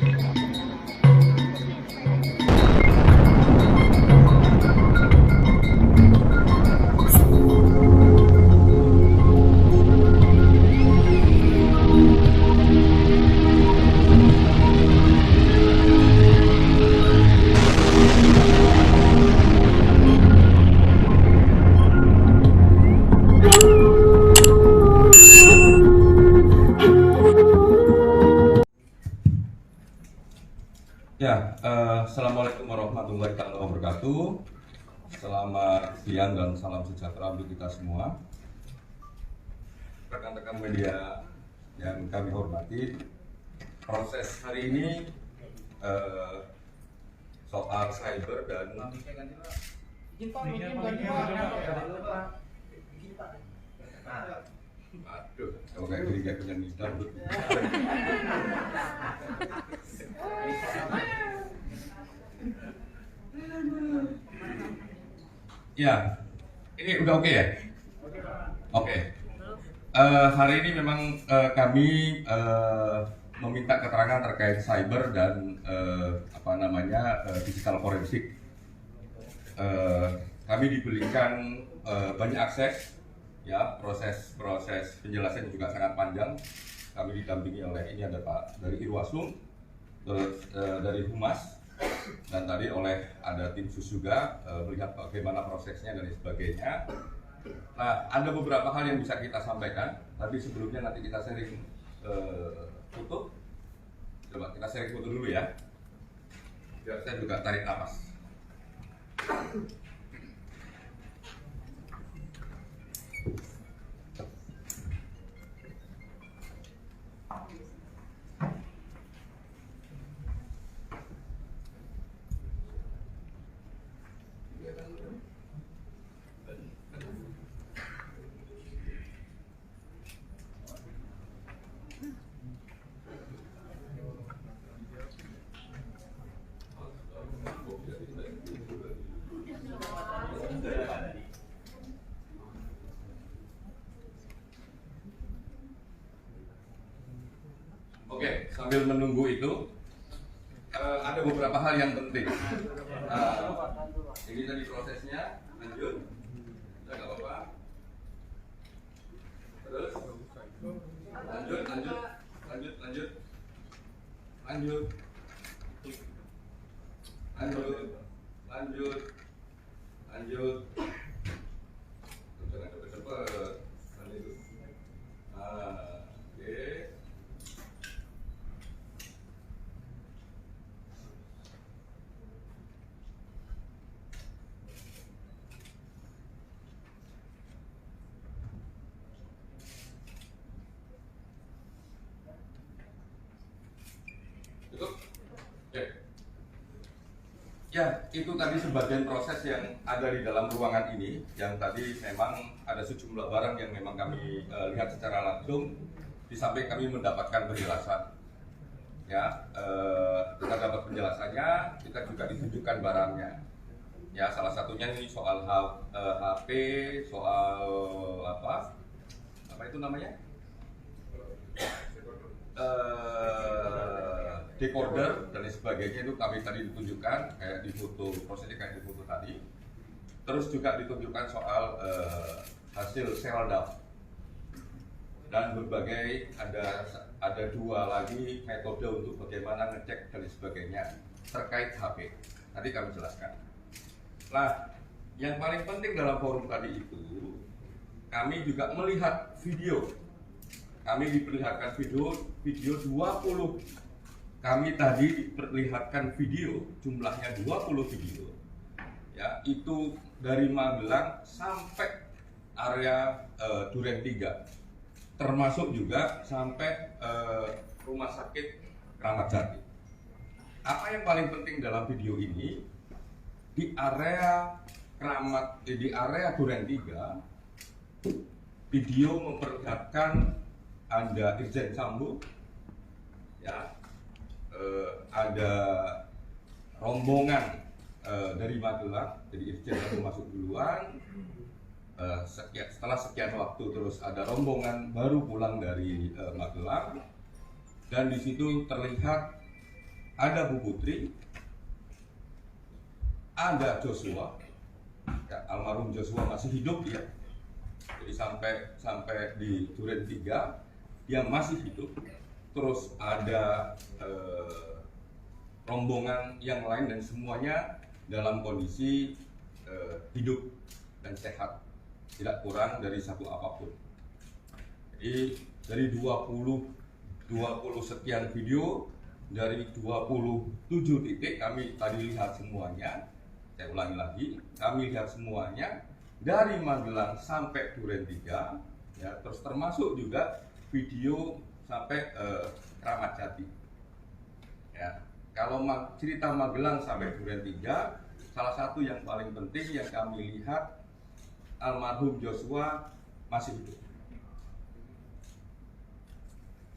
Ya, Assalamualaikum warahmatullahi wabarakatuh. Selamat siang dan salam sejahtera untuk kita semua. Rekan-rekan media yang kami hormati, proses hari ini soal cyber dan aduh, kalau kayak gini kayak punya nidar. Ya, ini udah oke ya? Oke. Hari ini memang kami meminta keterangan terkait cyber dan digital forensik. Kami diberikan banyak akses, ya proses penjelasan juga sangat panjang. Kami didampingi oleh ini ada Pak dari Irwasum, terus dari Humas, dan tadi ada tim sus juga melihat bagaimana prosesnya dan sebagainya. Nah, ada beberapa hal yang bisa kita sampaikan, tapi sebelumnya nanti kita sharing foto. Coba kita sharing foto dulu ya, biar saya juga tarik nafas. Oke, sambil menunggu itu ada beberapa hal yang penting. Ini tadi prosesnya, lanjut, ya nggak apa-apa. Terus, lanjut, jangan cepet-cepet, lanjut. Oke. Ya, itu tadi sebagian proses yang ada di dalam ruangan ini, yang tadi memang ada sejumlah barang yang memang kami lihat secara langsung, di samping kami mendapatkan penjelasan. Ya, kita dapat penjelasannya, kita juga ditunjukkan barangnya. Ya, salah satunya ini soal HP, soal apa itu namanya? Decoder dan sebagainya, itu kami tadi ditunjukkan kayak di foto, prosesnya kayak di foto tadi. Terus juga ditunjukkan soal hasil Seldaf dan berbagai ada dua lagi metode untuk bagaimana ngecek dan sebagainya terkait HP. Nanti kami jelaskan. Nah, yang paling penting dalam forum tadi itu kami juga melihat video. Kami diperlihatkan video 20. Kami tadi diperlihatkan video, jumlahnya 20 video. Ya, itu dari Magelang sampai area Duren 3. Termasuk juga sampai rumah sakit Kramat Jati. Apa yang paling penting dalam video ini, di area Duren 3, video memperlihatkan ada Irjen Sambo, ya, ada rombongan dari Magelang, jadi Irjen Sambo masuk duluan. Setelah sekian waktu terus ada rombongan baru pulang dari Magelang, dan di situ terlihat ada Bu Putri, ada Joshua, ya, almarhum Joshua masih hidup ya. Jadi sampai di Duren 3 dia masih hidup. Terus ada rombongan yang lain dan semuanya dalam kondisi hidup dan sehat, tidak kurang dari satu apapun. Jadi dari 20 sekian video, dari 27 titik kami tadi lihat semuanya. Saya ulangi lagi, kami lihat semuanya dari Magelang sampai Duren 3 ya, terus termasuk juga video sampai Kramat Jati ya. Kalau cerita Magelang sampai Duren 3, salah satu yang paling penting yang kami lihat, almarhum Joshua masih hidup.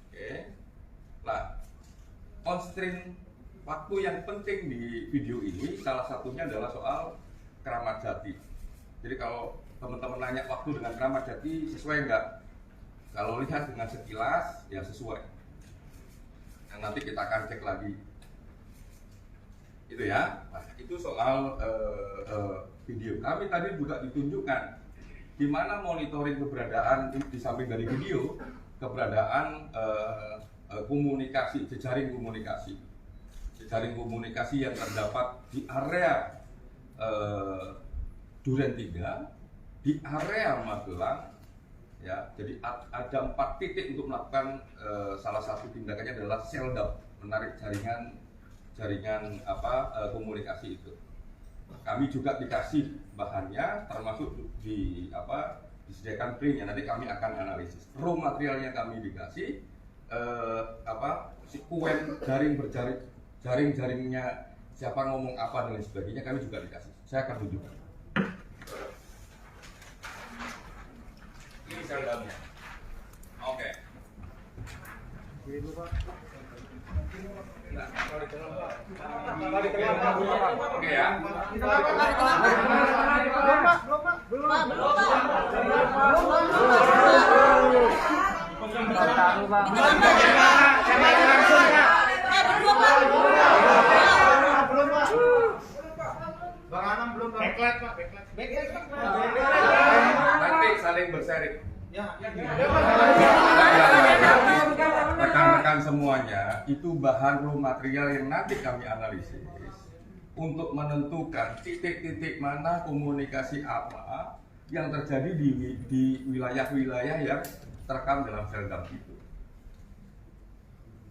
Oke. Nah, constraint waktu yang penting di video ini salah satunya adalah soal Kramat Jati. Jadi kalau teman-teman nanya waktu dengan Kramat Jati sesuai nggak? Kalau lihat dengan sekilas ya sesuai. Yang nanti kita akan cek lagi. Itu ya. Nah, itu soal video. Kami tadi juga ditunjukkan di mana monitoring keberadaan di samping dari video, keberadaan komunikasi, jejaring komunikasi yang terdapat di area Duren 3, di area Magelang ya. Jadi ada 4 titik untuk melakukan salah satu tindakannya adalah sell down, menarik jaringan komunikasi itu. Kami juga dikasih bahannya, termasuk disediakan printnya. Nanti kami akan analisis. Raw materialnya kami dikasih, sekuen jaring-jaringnya siapa ngomong apa dan lain sebagainya kami juga dikasih. Saya akan tunjukkan. Ini sel down-nya. Oke. Oke ya. Nanti saling bersharing. Rekan-rekan semuanya, itu bahan raw material yang nanti kami analisis untuk menentukan titik-titik mana komunikasi apa yang terjadi di wilayah-wilayah yang terekam dalam sel down itu.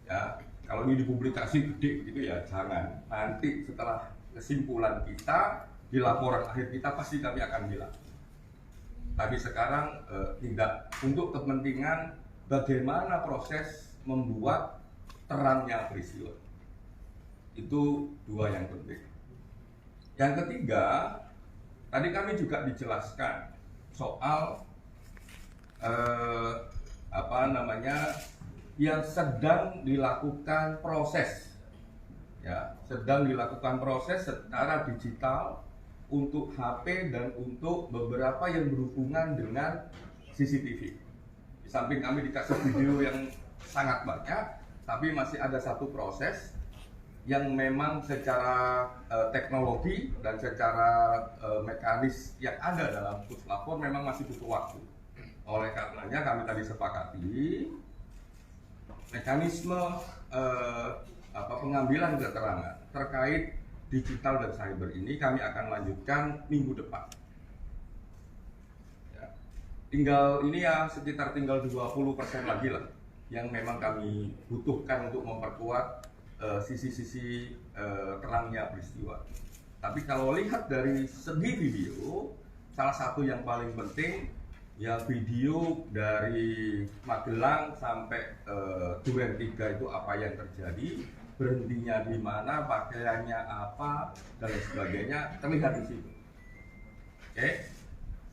Ya, kalau ini dipublikasi gede gitu ya jangan. Nanti setelah kesimpulan kita di laporan akhir kita pasti kami akan bilang. Tapi sekarang tidak, untuk kepentingan bagaimana proses membuat terangnya peristiwa. Itu 2 yang penting. Yang ketiga, tadi kami juga dijelaskan soal yang sedang dilakukan proses, ya, sedang dilakukan proses secara digital untuk HP dan untuk beberapa yang berhubungan dengan CCTV. Di samping kami dikasih video yang sangat banyak, tapi masih ada satu proses yang memang secara teknologi dan secara mekanis yang ada dalam puslapor memang masih butuh waktu. Oleh karenanya kami tadi sepakati mekanisme pengambilan keterangan terkait digital dan cyber ini kami akan lanjutkan minggu depan. Ya. Tinggal ini ya sekitar tinggal 20% lagi lah yang memang kami butuhkan untuk memperkuat sisi-sisi terangnya peristiwa. Tapi kalau lihat dari segi video, salah satu yang paling penting ya video dari Magelang sampai Duren 3 itu apa yang terjadi, berhentinya di mana, pakaiannya apa dan lain sebagainya terlihat di situ. Oke,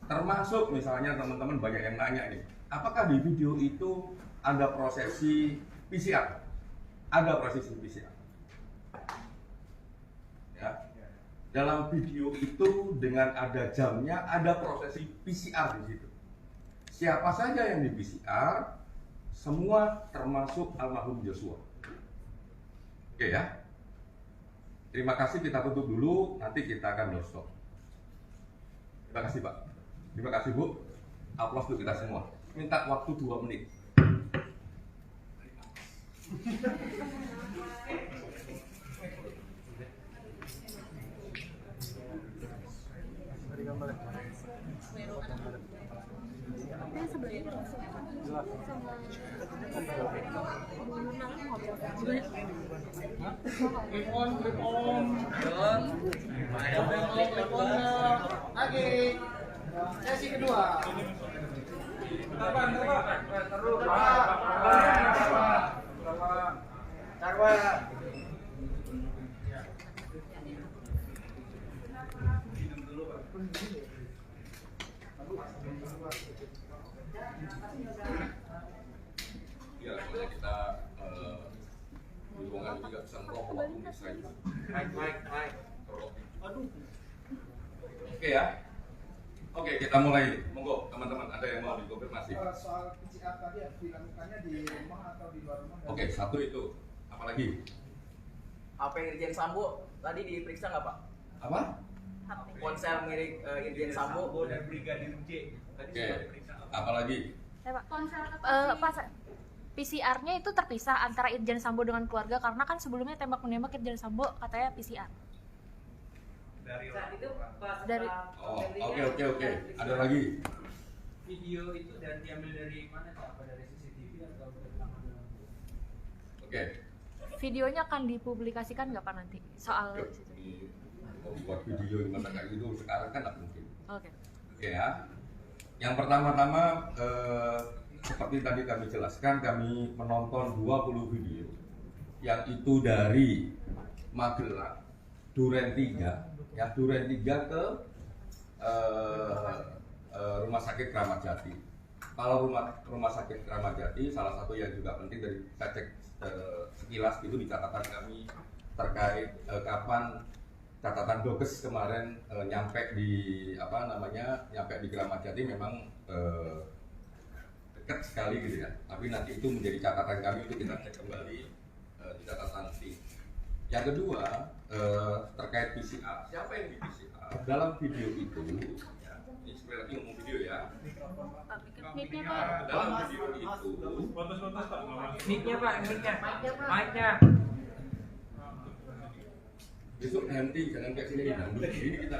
termasuk misalnya teman-teman banyak yang nanya nih, apakah di video itu ada prosesi PCR? Ada prosesi PCR. Ya. Dalam video itu dengan ada jamnya, ada prosesi PCR di situ. Siapa saja yang di PCR, semua termasuk almarhum Joshua. Oke ya. Terima kasih, kita tutup dulu, nanti kita akan doorstop. Terima kasih Pak. Terima kasih Bu. Aplaus untuk kita semua. Minta waktu 2 menit. Lagi sesi kedua. Karwa. Ya, soalnya kita di ruangan juga bisa ngerokok waktu bisa itu. Baik. Oke ya. Oke, kita mulai. Monggo teman-teman, ada yang mau dikonfirmasi? Soal PCR tadi harus dilakukannya di rumah atau di luar rumah? Oke, satu itu. Apalagi? HP Irjen Sambo tadi diperiksa nggak Pak? Apa? Ponsel milik Irjen Sambo dan Brigadir J. Tadi Oke. sudah diperiksa. Apalagi? Pak, PCR-nya itu terpisah antara Irjen Sambo dengan keluarga karena kan sebelumnya tembak menembak Irjen Sambo katanya PCR. Dari Saat itu pas Dari- Oh, oke. Ada lagi? video itu dan diambil dari mana? Apa dari CCTV atau dari mana? Oke. Videonya akan dipublikasikan nggak Pak nanti soal Yuk, situ? ini mau buat video gimana kayak gitu sekarang kan nggak mungkin. Oke. Oke ya. Yang pertama-tama seperti tadi kami jelaskan, kami menonton 20 video yang itu dari Magelang, Duren 3 ya, Duren 3 ke Rumah Sakit Kramat Jati. Kalau rumah Sakit Kramat Jati, salah satu yang juga penting dari saya cek sekilas itu di catatan kami terkait kapan catatan Dokes kemarin nyampe di nyampe di Kramat Jati memang dekat sekali gitu ya. Tapi nanti itu menjadi catatan kami untuk kita cek kembali di catatan tim. Yang kedua terkait PCR. Siapa yang di PCR? Dalam video itu, ya, ini sekali lagi ngomong video ya. Mic-nya Pak. Dalam video itu, Mic-nya Pak, mic-nya. besok nanti jangan kayak sini, ini kita.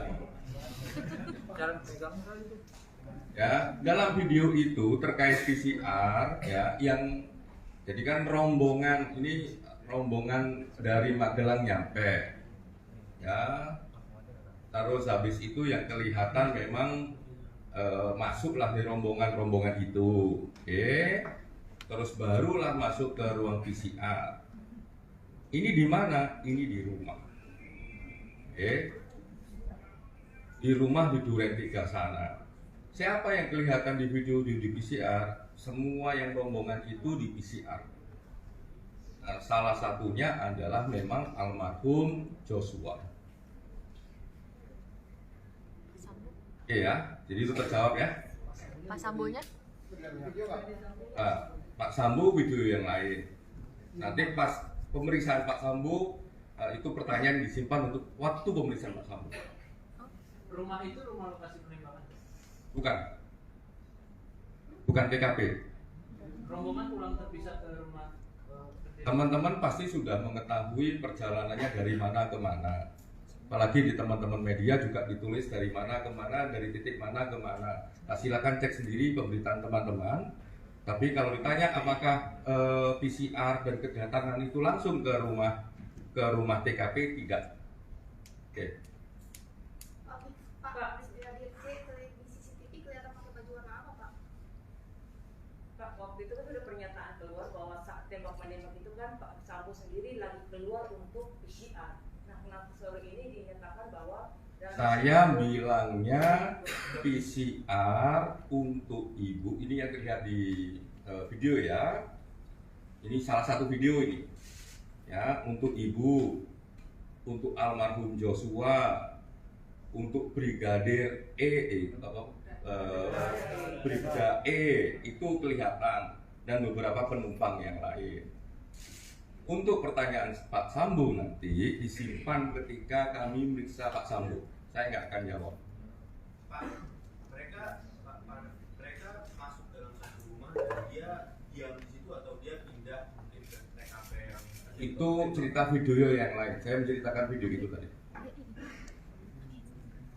Jangan pegang itu. Ya, dalam video itu terkait PCR ya, yang jadi kan rombongan dari Magelang nyampe ya, terus habis itu yang kelihatan memang masuklah di rombongan itu, oke, terus barulah masuk ke ruang PCR. Ini di mana? Ini di rumah, oke, di rumah di Duren 3 sana. Siapa yang kelihatan di video di PCR? Semua yang rombongan itu di PCR. Nah, salah satunya adalah memang almarhum Joshua. Oke ya, jadi itu terjawab ya. Pak Sambonya? Nah, Pak Sambo video yang lain. Nanti pas pemeriksaan Pak Sambo itu pertanyaan disimpan untuk waktu pemeriksaan Pak Sambo. Rumah itu rumah lokasi penembakan. Bukan TKP. Rombongan pulang terpisah ke rumah Teman-teman pasti sudah mengetahui perjalanannya dari mana ke mana. Apalagi di teman-teman media juga ditulis dari mana ke mana, dari titik mana ke mana. Nah, silakan cek sendiri pemberitaan teman-teman. Tapi kalau ditanya apakah PCR dan kedatangan itu langsung ke rumah TKP, tidak. Oke. Pak, di CCTV kelihatan pakai baju warna apa, Pak? Pak, waktu itu kan ada pernyataan keluar bahwa saat tembak menembak itu kan Pak Sambo sendiri lagi keluar untuk PCR. Nah, kenapa sore ini dinyatakan bahwa Saya bilangnya PCR untuk ibu, ini yang terlihat di video ya. Ini salah satu video ini. Ya, untuk ibu, untuk almarhum Joshua, untuk Brigadir Bribda E itu kelihatan, dan beberapa penumpang yang lain. Untuk pertanyaan Pak Sambo nanti disimpan ketika kami meriksa Pak Sambo. Saya nggak akan jawab. Pak, mereka masuk dalam satu rumah dan dia diam di situ atau dia pindah mungkin ke TKP yang Itu cerita video yang lain. Saya menceritakan video itu tadi.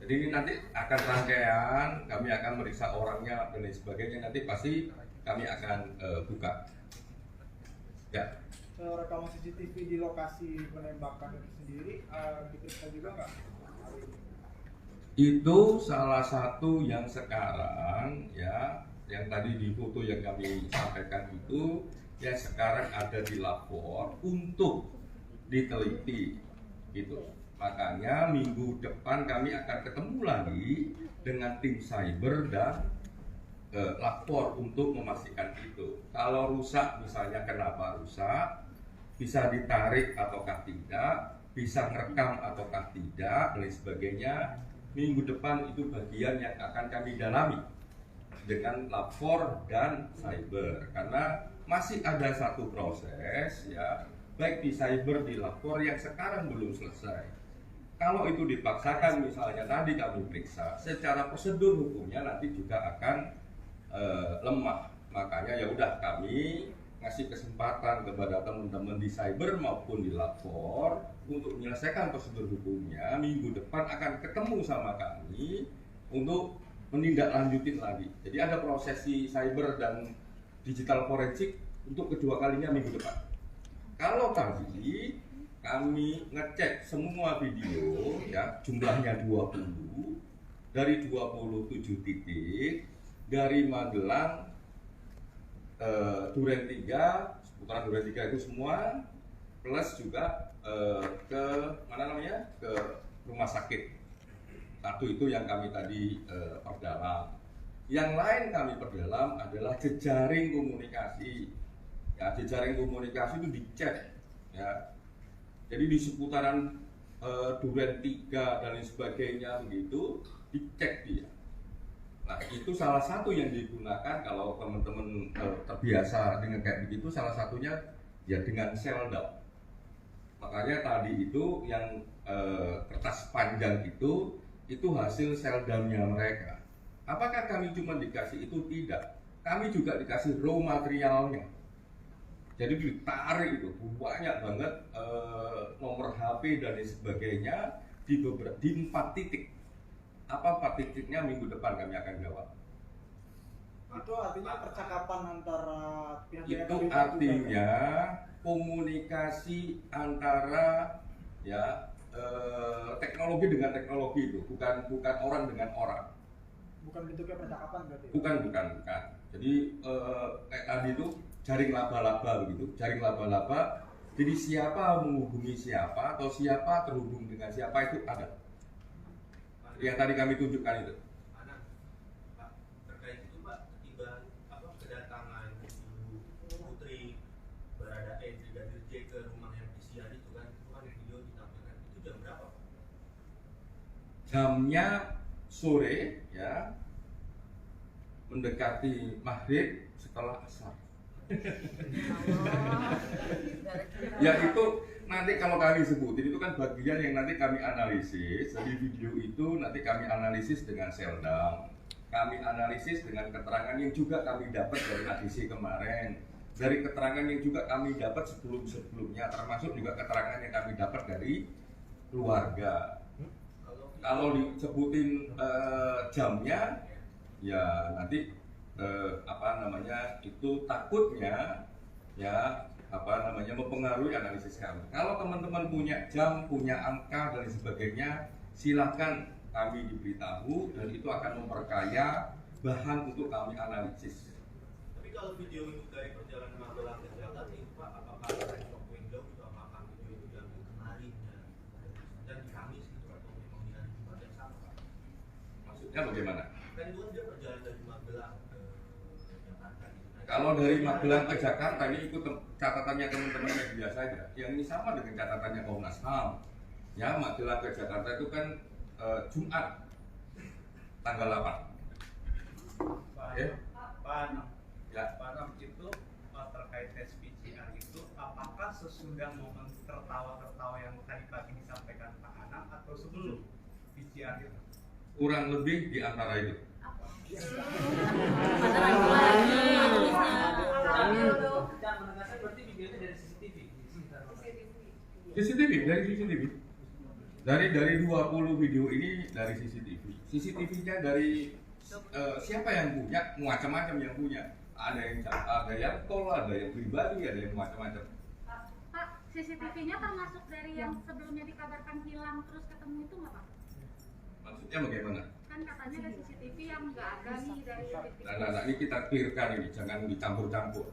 Jadi ini nanti akan rangkaian, kami akan meriksa orangnya dan lain sebagainya. Nanti pasti kami akan buka. Ya. Rekaman CCTV di lokasi penembakan itu sendiri diperiksa juga nggak? Itu salah satu yang sekarang ya, yang tadi di foto yang kami sampaikan itu yang sekarang ada di lapor untuk diteliti gitu. Makanya minggu depan kami akan ketemu lagi dengan tim cyber dan lapor untuk memastikan itu. Kalau rusak misalnya kenapa rusak, bisa ditarik ataukah tidak, bisa ngerekam ataukah tidak, dan lain sebagainya. Minggu depan itu bagian yang akan kami dalami dengan lapor dan cyber, karena masih ada satu proses ya, baik di cyber di lapor yang sekarang belum selesai. Kalau itu dipaksakan misalnya tadi kami periksa, secara prosedur hukumnya nanti juga akan lemah. Makanya ya udah kami ngasih kesempatan kepada teman-teman di cyber maupun di lapor untuk menyelesaikan prosedur hukumnya. Minggu depan akan ketemu sama kami untuk menindaklanjutin lagi. Jadi ada prosesi cyber dan digital forensik untuk kedua kalinya minggu depan. Kalau tadi kami ngecek semua video ya, jumlahnya 20 dari 27 titik dari Magelang, Duren 3, seputaran Duren 3 itu semua, plus juga ke mana namanya, ke rumah sakit. Satu itu yang kami tadi perdalam. Yang lain kami perdalam adalah jejaring komunikasi. Ya, jejaring komunikasi itu dicek. Ya. Jadi di seputaran Duren 3 dan lain sebagainya begitu dicek dia. Nah, itu salah satu yang digunakan kalau teman-teman terbiasa dengan kayak begitu, salah satunya ya dengan seldown. Makanya tadi itu yang kertas panjang itu hasil seldownnya mereka. Apakah kami cuma dikasih itu? Tidak. Kami juga dikasih raw materialnya. Jadi ditarik itu banyak banget nomor HP dan lain sebagainya di 4 titik. Apa 4 titiknya minggu depan kami akan jawab. Itu artinya percakapan antara pihak Itu artinya komunikasi antara ya teknologi dengan teknologi itu, bukan orang dengan orang. Bukan bentuknya percakapan berarti. Bukan. Jadi kayak tadi itu jaring laba-laba begitu, jaring laba-laba. Jadi siapa menghubungi siapa atau siapa terhubung dengan siapa itu ada. Yang tadi kami tunjukkan itu. Mana? Pak, terkait itu Pak, ketika kedatangan Ibu Putri Baradae Brigadir J ke rumah yang Sian itu kan video ditampilkan, itu jam berapa Pak? Jamnya sore ya, mendekati maghrib setelah asar. Ya itu nanti kalau kami sebutin itu kan bagian yang nanti kami analisis. Jadi video itu nanti kami analisis dengan seldown, kami analisis dengan keterangan yang juga kami dapat dari ADC kemarin, dari keterangan yang juga kami dapat sebelumnya, termasuk juga keterangan yang kami dapat dari keluarga. Kalau disebutin jamnya, ya nanti itu takutnya ya mempengaruhi analisis kami. Kalau teman-teman punya jam, punya angka dan sebagainya, silakan kami diberitahu dan itu akan memperkaya bahan untuk kami analisis. Tapi kalau video itu dari perjalanan Magelang ke Jakarta itu Pak, apakah ada shop window itu, apakah video itu yang kemarin dan di Kamis gitu atau memang di hari Jumat yang sama Pak? Maksudnya bagaimana? Kan itu kan dia perjalanan dari Magelang ke Jakarta gitu. Kalau dari Magelang ke Jakarta ini ikut catatannya teman-teman media saja. Yang ini sama dengan catatannya Komnas HAM. Ya, Magelang ke Jakarta itu kan Jumat tanggal 8. Pak Anam, Ya. Pak Anam itu terkait tes PCR itu apakah apakah sesudah momen tertawa-tertawa yang tadi pagi disampaikan Pak Anam atau sebelum PCR itu? Kurang lebih di antara itu. Mana lagi lagi. Dan menegaskan berarti videonya dari CCTV. CCTV, dari CCTV. Dari 20 video ini dari CCTV. CCTV-nya dari siapa yang punya, macam-macam yang punya. Ada yang tol, ada yang pribadi, ada yang macam-macam. Pak, CCTV-nya termasuk dari yang sebelumnya dikabarkan hilang terus ketemu itu nggak Pak? Maksudnya bagaimana? Kan katanya ada CCTV yang nggak ada nih dari Nah, ini kita clearkan ini, jangan dicampur-campur.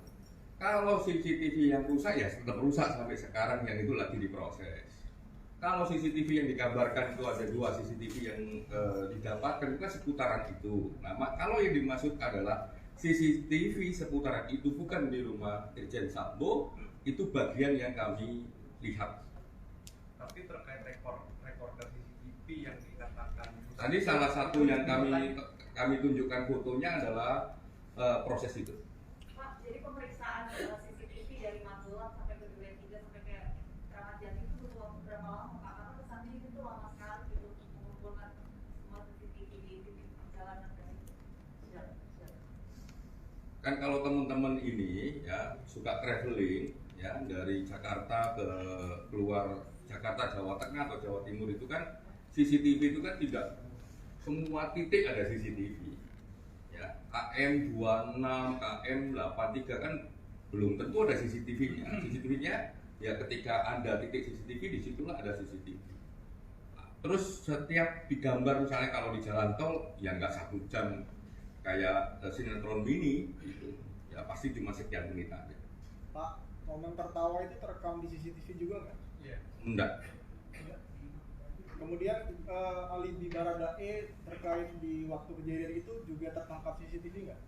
Kalau CCTV yang rusak ya tetap rusak sampai sekarang, yang itu lagi diproses. Kalau CCTV yang dikabarkan itu ada 2 CCTV yang didapatkan itu kan seputaran itu. Nah, kalau yang dimaksud adalah CCTV seputaran itu bukan di rumah Irjen Sambo, itu bagian yang kami lihat. Tapi terkait recorder CCTV yang dikatakan Tadi salah satu yang kami tunjukkan fotonya adalah proses itu. Pak, jadi pemeriksaan CCTV dari Magelang sampai ke Duren 3 sampai ke Kramat Jati itu butuh waktu berapa lama Pak? Karena kesannya itu lama sekali gitu untuk mengumpulkan semua CCTV di titik perjalanan dari Kan kalau teman-teman ini ya suka traveling ya dari Jakarta ke keluar Jakarta, Jawa Tengah atau Jawa Timur itu kan CCTV itu kan tidak semua titik ada CCTV. Ya, KM26, KM83 kan belum tentu ada CCTV-nya. CCTV-nya ya ketika ada titik CCTV disitulah ada CCTV. Nah, terus setiap digambar misalnya kalau di jalan tol ya nggak 1 jam kayak sinetron mini gitu. Ya pasti cuma sekian menit aja. Pak, momen tertawa itu terekam di CCTV juga nggak? Iya. Enggak. Kemudian alibi Baradae terkait di waktu kejadian itu juga tertangkap CCTV nggak?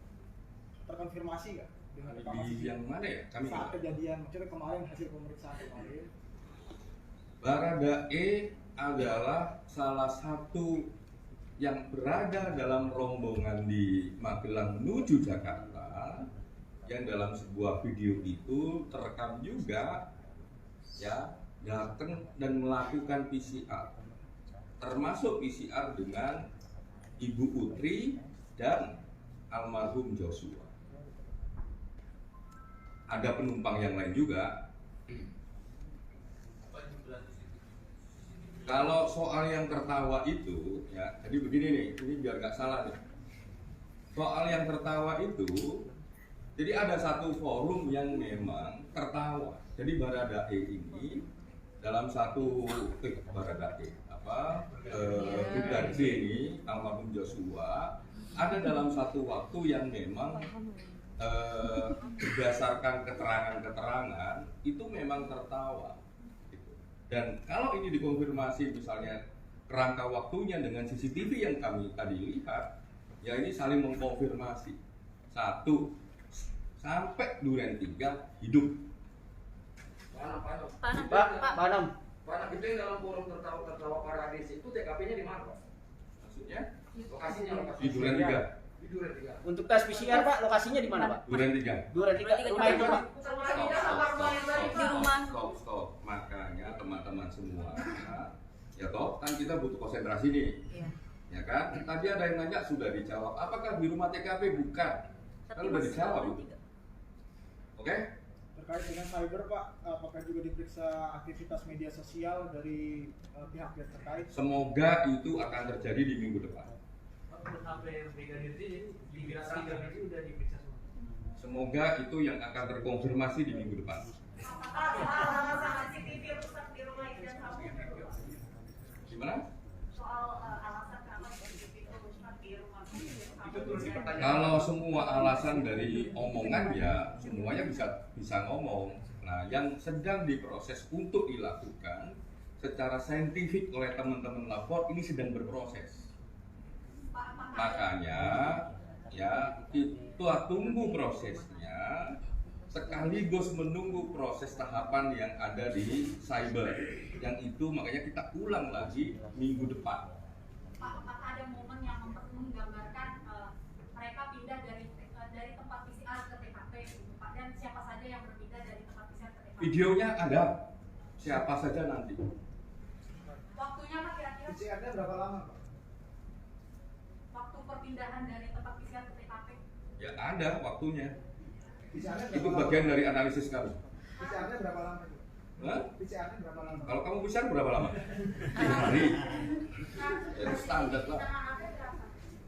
Terkonfirmasi nggak? Dengan rekaman Di yang mana ya? Kami saat kejadian, maksudnya kemarin hasil pemeriksaan kemarin. Baradae adalah salah satu yang berada dalam rombongan di Magelang menuju Jakarta, yang dalam sebuah video itu terekam juga ya datang dan melakukan PCR, termasuk PCR dengan Ibu Putri dan almarhum Joshua. Ada penumpang yang lain juga. Kalau soal yang tertawa itu, ya, jadi begini nih, ini biar nggak salah nih. Soal yang tertawa itu, jadi ada satu forum yang memang tertawa. Jadi Baradae ini dalam satu Baradae Brigadir J ini almarhum Joshua ada dalam satu waktu yang memang berdasarkan keterangan-keterangan itu memang tertawa. Dan kalau ini dikonfirmasi misalnya kerangka waktunya dengan CCTV yang kami tadi lihat, ya ini saling mengkonfirmasi. 1 sampai Duren 3 hidup. Pak, Itu yang dalam forum tertawa Paradis itu TKP-nya di mana Pak? Maksudnya Lokasinya di Duren 3. Di Duren 3. untuk tes PCR Pak, lokasinya di mana Pak? Duren 3. Duren 3, rumah itu Pak. Di rumah. Stop. Makanya teman-teman semua, ya toh kan kita butuh konsentrasi nih, ya kan? Tadi ada yang nanya sudah dijawab. Apakah di rumah TKP? Bukan. Kan udah dijawab. Oke? Terkait dengan cyber Pak, apakah juga diperiksa aktivitas media sosial dari pihak yang terkait? Semoga itu akan terjadi di minggu depan. Sampai Brigadir J di Birasan itu udah diperiksa semua. Semoga itu yang akan terkonfirmasi di minggu depan. alasan CCTV rusak di rumah Irjen Sambo. Gimana? Soal alasan kenapa CCTV itu rusak di rumah Irjen Sambo. Itu terus dipertanyakan. Kalau semua alasan dari omongan ya semuanya bisa ngomong. Nah, yang sedang diproses untuk dilakukan secara saintifik oleh teman-teman lapor ini sedang berproses. Makanya ya kita tunggu prosesnya sekaligus menunggu proses tahapan yang ada di cyber. Yang itu makanya kita ulang lagi minggu depan. Pak, apakah ada momen yang menggambarkan mereka pindah dari tempat PCR ke TKP, gitu, Pak? Dan siapa saja yang berpindah dari tempat PCR ke TKP? Videonya ada, siapa saja nanti. Waktunya Pak kira-kira? PCR-nya berapa lama Pak? Waktu perpindahan dari tempat PCR ke TKP? Ya ada waktunya. PCR-nya Itu berapa lama? bagian dari analisis kami. PCR-nya berapa lama? Hah? PCR-nya berapa lama? Kalau kamu PCR berapa lama? 3 hari. Itu standar lah.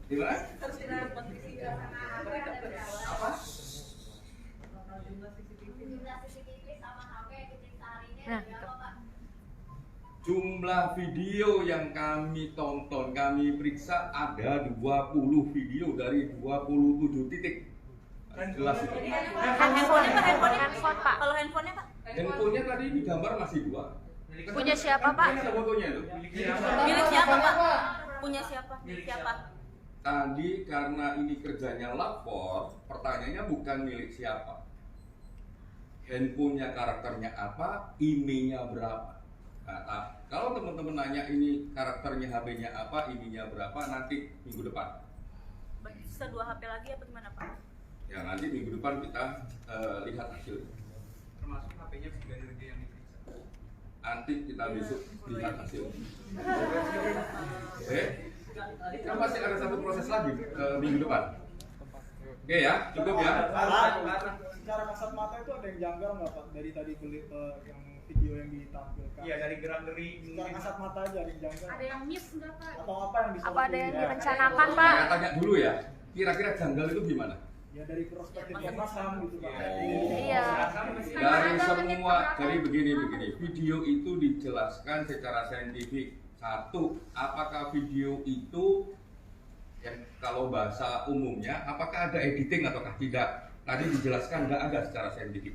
Gimana? Harus dirawat PCR. Apa? Jumlah CCTV. Jumlah CCTV sama HP yang diperiksa hari ini Nah, ada berapa Pak? Jumlah video yang kami tonton, kami periksa ada 20 video dari 27 titik. Jelas itu. Handphone Pak. Kalau handphonenya Pak? Handphonenya tadi di gambar masih 2. Punya siapa, Pak? Ini ada fotonya itu. Milik siapa Pak? Punya siapa? Milik siapa? Tadi karena ini kerjanya lapor, pertanyaannya bukan milik siapa. Handphonenya karakternya apa, IMEI-nya berapa. Nah, kalau teman-teman nanya ini karakternya HP-nya apa, IMEI-nya berapa, nanti minggu depan. Bisa 2 HP lagi apa gimana Pak? Ya nanti minggu depan kita lihat hasil. Termasuk HP-nya Brigadir J yang diperiksa. Nanti kita besok lihat hasil. Kan masih ada satu proses lagi minggu depan. Oke ya, cukup ya. Secara kasat mata itu ada yang janggal nggak Pak dari tadi yang video yang ditampilkan? Iya, dari gerak-gerik Secara kasat mata aja ada yang janggal. Ada yang miss nggak Pak? Atau apa yang bisa? Apa ada yang ditunjukkan? direncanakan, Pak? Saya tanya dulu ya, kira-kira janggal itu gimana? Ya dari perspektif Komnas HAM gitu Pak. Iya. Dari semua, dari begini, video itu dijelaskan secara saintifik. Satu, apakah video itu yang kalau bahasa umumnya, apakah ada editing ataukah tidak? Tadi dijelaskan nggak ada secara saintifik.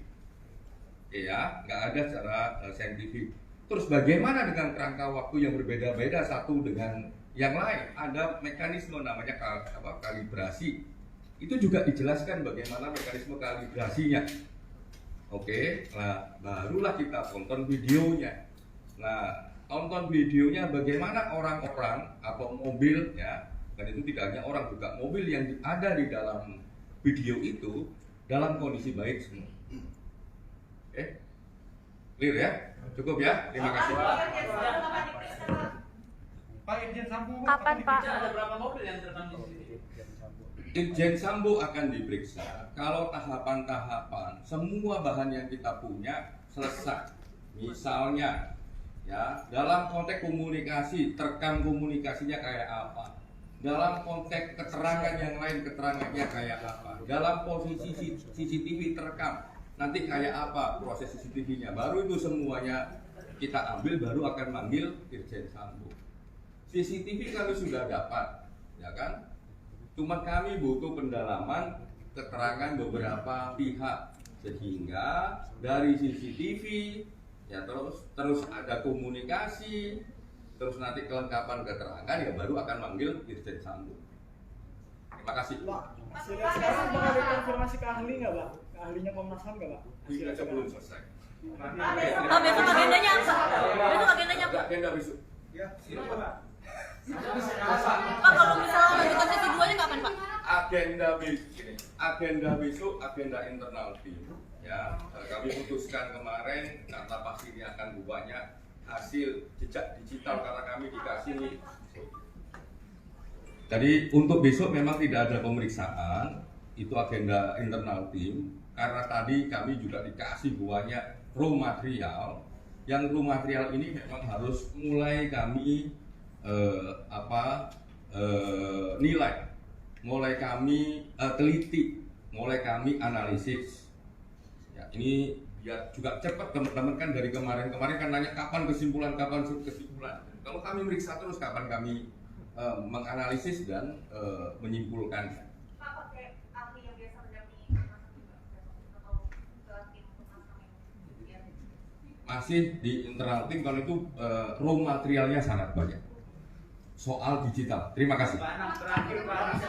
Ya, nggak ada secara saintifik. Terus bagaimana dengan kerangka waktu yang berbeda-beda satu dengan yang lain? Ada mekanisme namanya kalibrasi. Itu juga dijelaskan bagaimana mekanisme kalibrasinya. Oke, nah barulah kita tonton videonya. Nah, tonton videonya bagaimana orang-orang atau mobil ya, dan itu tidak hanya orang, juga mobil yang ada di dalam video itu dalam kondisi baik semua. Oke, clear ya? Cukup ya? Terima kasih. Pak Irjen Sambo Kapan, Pak? ada berapa mobil yang terekam di sini? Irjen Sambo akan diperiksa kalau tahapan-tahapan semua bahan yang kita punya selesai. Misalnya ya, dalam konteks komunikasi, terekam komunikasinya kayak apa? Dalam konteks keterangan yang lain, keterangannya kayak apa? Dalam posisi CCTV terekam, nanti kayak apa proses CCTV-nya? Baru itu semuanya kita ambil, baru akan manggil Irjen Sambo. CCTV kami sudah dapat, ya kan? Cuma kami butuh pendalaman keterangan beberapa pihak, sehingga dari CCTV ya terus ada komunikasi, terus nanti kelengkapan keterangan ya baru akan manggil Irjen Sambo. Terima kasih. Pak, hasilnya sekarang bakal dikonfirmasi ke ahli nggak Pak? Ke ahlinya Komnas HAM nggak Pak? Ini aja belum selesai. Oh, besok agendanya apa? Besok agendanya apa? Agenda besok. Ya, silakan Pak. Pak, kalau misalnya lanjutan sesi 2-nya kapan Pak? Agenda besok, agenda internal tim. Ya, kami putuskan kemarin karena pasti ini akan banyak hasil jejak digital karena kami dikasih. Jadi untuk besok memang tidak ada pemeriksaan, itu agenda internal tim. Karena tadi kami juga dikasih banyak raw material, yang raw material ini memang harus mulai kami nilai, mulai kami teliti, mulai kami analisis. Ya, ini biar juga cepat teman-teman kan dari kemarin kan nanya kapan kesimpulan. Kalau kami meriksa terus kapan kami menganalisis dan menyimpulkan. Pak, pakai ahli yang biasa mendampingi Komnas HAM juga atau ke tim Komnas HAM yang Masih di internal tim, kalau itu raw materialnya sangat banyak. Soal digital. Terima kasih. Pak, terakhir Pak,